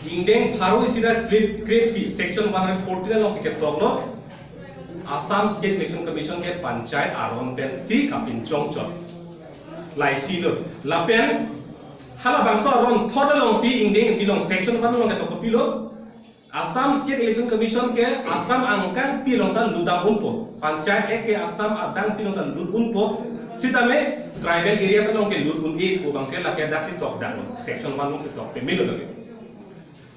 Indeng Pharu Sida Create Section 149 of the Toglo, Assam State Election Commission ke Panchayat Aron Ben Si Kapin Chongchon. Lai Silo, Lapen, Hala Bangsa Aron Total Si Indeng Silong Section 1 of Pilo, Assam State Election Commission ke Assam Angkang Pilongan Ludang Unpo, Panchayat ke Assam Adang Pilongan Lud Unpo, Sitame, tribal areas along ke Lud Un Bangke Lake Dasi Tok Dan, Section 1 of the Tok Milo.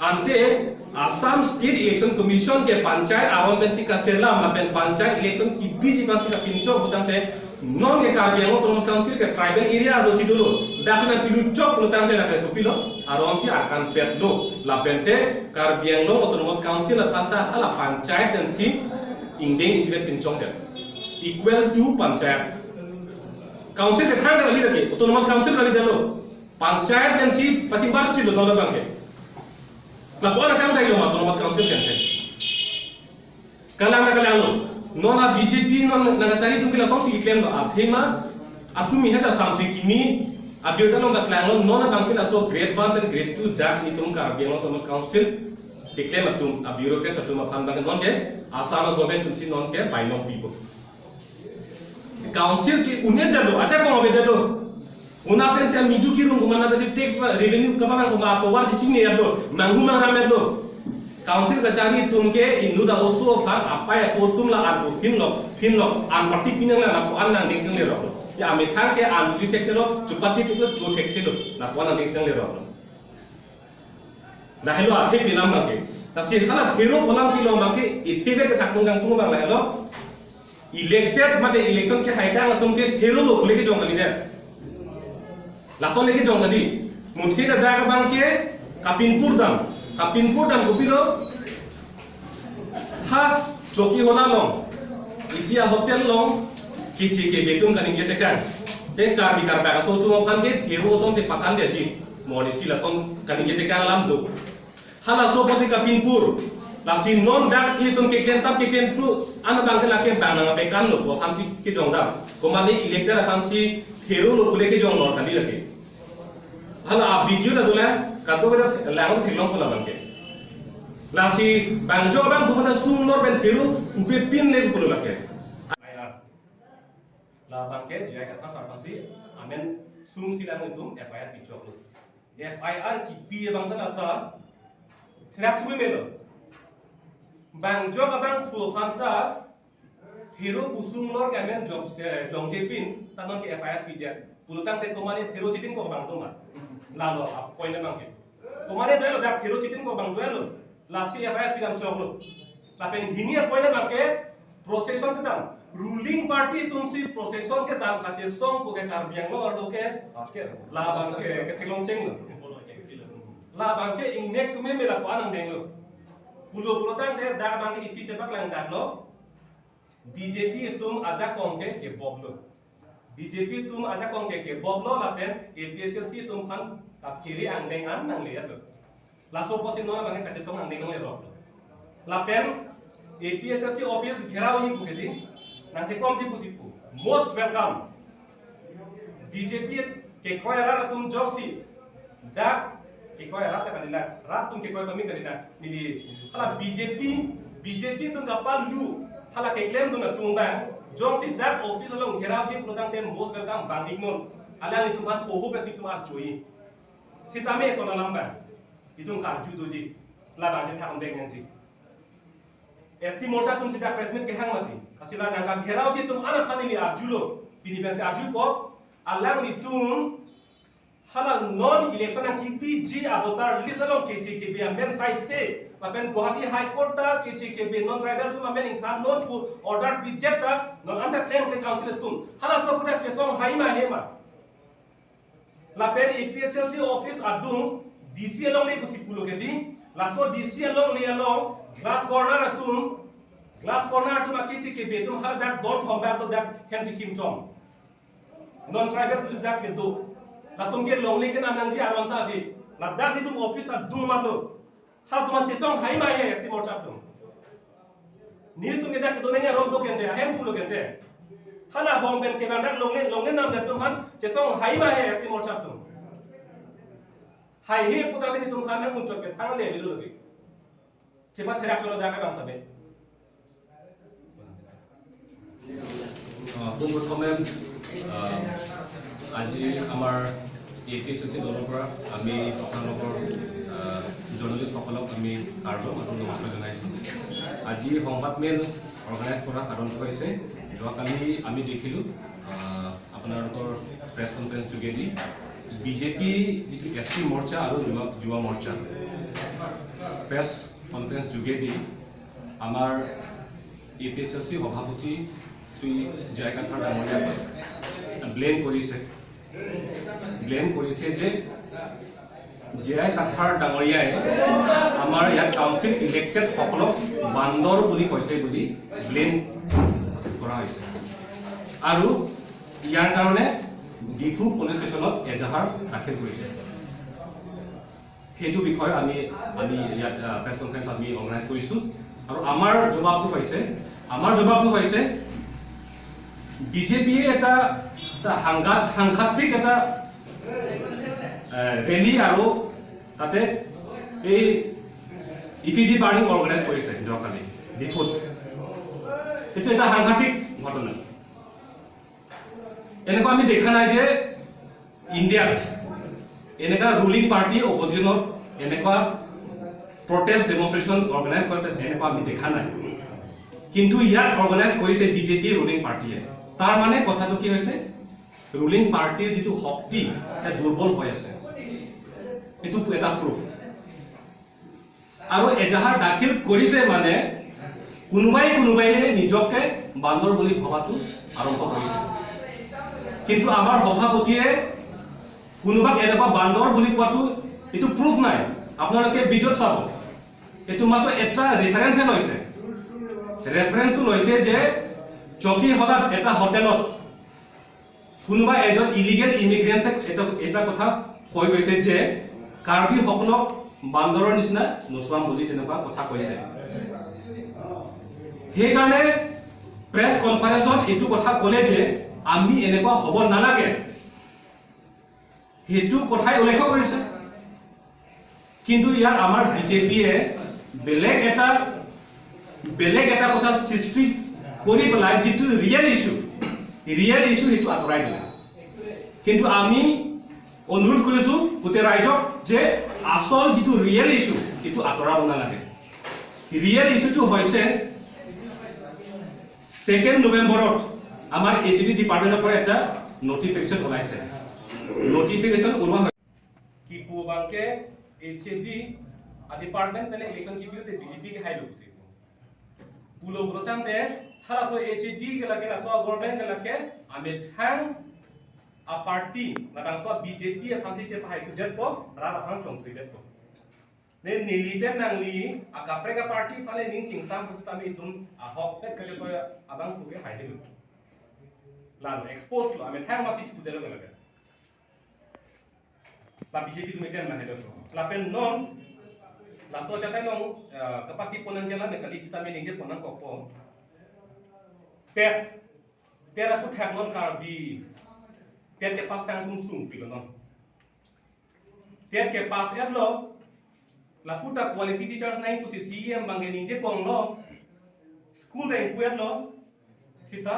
Ante Assam State Election Commission ke Panchayat Aron Bensi ka selam lapen Panchayat Election ki biji pansi ka pinchok butante non ke Karbiang Autonomous Council ke tribal area lo si dulu dasuna pilu chok butante la ke kopilo Aron si akan petlo lapente Karbiang Autonomous Council anta hala Panchayat Bensi Indeng isi pinchok de equal to Panchayat Council ke thang kali lagi Autonomous Council kali dalo Panchayat Bensi pacing bar chilo tolo bangke Laporan akan dari rumah Autonomous Council kan? Kalau mereka lalu, nona BJP nona cari tu bila songsi iklan tu, athema, atu mihada sampai kini, abjurda nona klaim nona bangkit aso grade 1 dan grade 2 dak ni tum Karbiang Autonomous Council, iklan atum abjurokrat satu makan bangkit non ke, Assam government tu si non ke bainong people. Council ki unyet dalo, acha kau ngomong dalo. Kuna pensi am midu kirung kuma na pensi tax revenue kapan kuma atowar cici ni ado manggu mangram ado council kacari tumke indu da osu kan apa ya potum la adu finlo an parti pinang la po an nang ding le ro ya ame kan ke an tuti tek lo chupati tu jo tek lo na po an ding le ro na hello athe bilam ma ke ta si hala thero bolam ki lo ma ke ithebe ke thakung gang tung bang la hello elected mate election ke haida la tumke thero lo leke jong kali de Lason lagi jong tadi, mungkin ada bangke Kapinpur dan Kupilo, ha joki hola long, isia hotel long, kici ke betung kan ingat kan, kar baga so tu mau bangke hero song se patan dia ji, mau isi lason kan ingat kan lam tu, hala so pasti Kapinpur, lasi non dak ini tung keken tu, anak bangke laki bang nang pekan lo, bukan si ke jong dah, komande elected akan si hero lo boleh ke jong lor tadi lagi. Hala video dah tu lah, kado berat langat thelong pula bangke. Lasi bangjo orang tu mana sum lor ben thiru upe pin le pula lagi. La bangke jaya kata sarpan si, amen sum silang itu FIR picok lu. FIR kipi bangsa nata, terak cuma melo. Bangjo abang tu kanta thiru pusung lor kamen jong jepin, tanon ke FIR pijak. Pulutang dek komane hero chitin ko bang toma lalo point bangke komane delo dak hero chitin ko bang delo lasi FIR pigam choklo lapen hini point bangke procession ke dam ruling party tumsi procession ke dam kache song ko ke Karbiang lo ordo ke la bangke ke thelong sing la bangke ingnek tume mela ko anang denglo pulutang de dak bangke isi cepak lang daklo BJP tum aja kongke ke boblo BJP tum aja kong ke boklo lapen APSC tum kan kap kiri angdeng an nang lihat lo laso posin nona bangen kace song angdeng nang lihat lapen APSC office gerau hi buketi nang se kom ji pusipu most welcome BJP ke koyara tum joksi dak ke koyara ta kalila rat tum ke koy pami kalila ni hala BJP tum kapal lu hala ke claim dun tum bang Jong si Jack office along herau ji pelotang tem most welcome bangik mon alang itu kan poho besi itu ar joy si tame sona lamban itu kan judo ji laba je thakam deng ji esti morsa tum si Jack press meet ke hang mati kasila nangka herau ji tum ana phani ni ar julo bini bensi ar jupo alang itu hala non election ang kipi ji abotar list along kc ke biam ben sai se lapen Guwahati High Court ta kc ke non tribal tu mamen ingkan non pu order bidet ta non anda claim ke council tum hala so pudak chesong haima hema lapen APSC office adung DC along le kusi pulo ke di laso DC along le along glass corner tum kc ke betum hala dak don from back to dak henji kim chom non tribal tu dak ke do latung ke long le ke namang ji aronta bi ladak di tum office adung malo hal tuman cesong hai mai esti morchap tum ni tum eda kedone nya rondo kente ahem pulo kente hala hong ben ke bandak longne nam da tum han cesong hai mai esti morchap tum hai he putra ni tum khan nang uncok ke thang le bilu lobi cepat herak cholo da ka tabe প্রথমে আজি আমাৰ APSC দলৰ পৰা আমি আপোনালোকৰ জাৰ্নেলিষ্টসকলক আমি কাৰ্ডক নমস্কাৰ জনাইছোঁ। আজি সংবাদমেল অৰ্গেনাইজ কৰা কাৰণটো হৈছে যোৱাকালি আমি দেখিলোঁ আপোনালোকৰ প্ৰেছ কনফাৰেন্স যোগেদি বিজেপি যিটো SC মৰ্চা আৰু যুৱ মৰ্চা প্ৰেছ কনফাৰেন্স যোগেদি আমাৰ APSC সভাপতি শ্ৰী জয় কাঠাৰ ডাঙৰীয়াক ব্লেম কৰিছে যে জয় কাঠাৰ ডাঙৰীয়াই আমাৰ ইয়াত কাউন্সিল ইলেক্টেড সকলক বান্দৰ বুলি কৈছে বুলি ব্লেম কৰা হৈছে আৰু ইয়াৰ কাৰণে ডিফু পুলিচ ষ্টেচনত এজাহাৰ দাখিল কৰিছে। সেইটো বিষয়ে আমি ইয়াত প্ৰেছ কনফাৰেন্স আমি অৰ্গেনাইজ কৰিছোঁ আৰু আমাৰ জবাবটো হৈছে বিজেপিয়ে এটা সাংঘাতিক এটা ৰেলী আৰু তাতে এই ইফিজি বাৰ্ণিং অৰ্গেনাইজ কৰিছে যোৱাকালি ডিফুত। এইটো এটা সাংঘাতিক ঘটনা। এনেকুৱা আমি দেখা নাই যে ইণ্ডিয়াত এনেকুৱা ৰুলিং পাৰ্টি অপজিশ্যনত এনেকুৱা প্ৰটেষ্ট ডেমনষ্ট্ৰেশ্যন অৰ্গেনাইজ কৰে এনেকুৱা আমি দেখা নাই, কিন্তু ইয়াত অৰ্গেনাইজ কৰিছে বিজেপি ৰুলিং পাৰ্টিয়ে। তাৰ মানে কথাটো কি হৈছে ৰুলিং পাৰ্টিৰ যিটো শক্তি দুৰ্বল হৈ আছে, এইটো এটা প্ৰুফ। আৰু এজাহাৰ দাখিল কৰিছে মানে কোনোবাই নিজকে বান্দৰ বুলি ভবাটো আৰম্ভ কৰিছে, কিন্তু আমাৰ সভাপতিয়ে কোনোবাক এনেকুৱা বান্দৰ বুলি কোৱাটো এইটো প্ৰুফ নাই। আপোনালোকে ভিডিঅ'ত চাব, এইটো মাত্ৰ এটা ৰেফাৰেন্সহে লৈছে। ৰেফাৰেন্সটো লৈছে যে চকীহলাত এটা হোটেলত কোনোবা এজন ইলিগেল ইমিগ্ৰেণ্টছে এটা কথা কৈ গৈছে যে কাৰ্বি সকলক বান্দৰৰ নিচিনা নচুৱাম বুলি তেনেকুৱা কথা কৈছে। সেইকাৰণে প্ৰেছ কনফাৰেন্সত এইটো কথা ক'লে যে আমি এনেকুৱা হ'ব নালাগে, সেইটো কথাই উল্লেখ কৰিছে। কিন্তু ইয়াৰ আমাৰ বিজেপিয়ে বেলেগ এটা কথা সৃষ্টি কৰি পেলাই যিটো ৰিয়েল ইছ্যু সেইটো আঁতৰাই দিলে। কিন্তু আমি অনুৰোধ কৰিছোঁ গোটেই ৰাইজক যে আচল যিটো ৰিয়েল ইছ্যু এইটো আঁতৰাব নালাগে। ৰিয়েল ইছ্যুটো হৈছে 2 নৱেম্বৰত আমাৰ AGD ডিপাৰ্টমেণ্টৰ পৰা এটা নটিফিকেশ্যন ওলাইছে। নটিফিকেশ্যন ওলোৱা হয় কি পূৰ্বাংকে AGD ডিপাৰ্টমেণ্ট মানে ইলেকশ্যন কি বিলতে বিজেপি কে হাই লুকছে পুলো ব্রতান্তে হারাসো AGD के लगे ना सो गवर्नमेंट के लगे आमे थांग आ पार्टी ना बांसो बीजेपी ए फांसी से पाइ थु देत को रा बाथां चों थु देत को ने निलिबे नांगली आ काप्रे का पार्टी फाले निं चिंगसाम पुस्ता में तुम आ हक पे कले तो अबां कुगे हाइ हेलु लानो एक्सपोज लो आमे थांग मासी थु देलो लगे ला बीजेपी तुम एटेन ना हेलो ला पेन नॉन ला सो जाताय लं कपाति पोनन जेला ने कली सिता में निजे पोनन कोपो पेट aku tag non karbi pet ke pas tang tum sung pi non pet ke pas et lo la puta quality teachers nai ku si CM bange ninje kong lo school dai pu et lo sita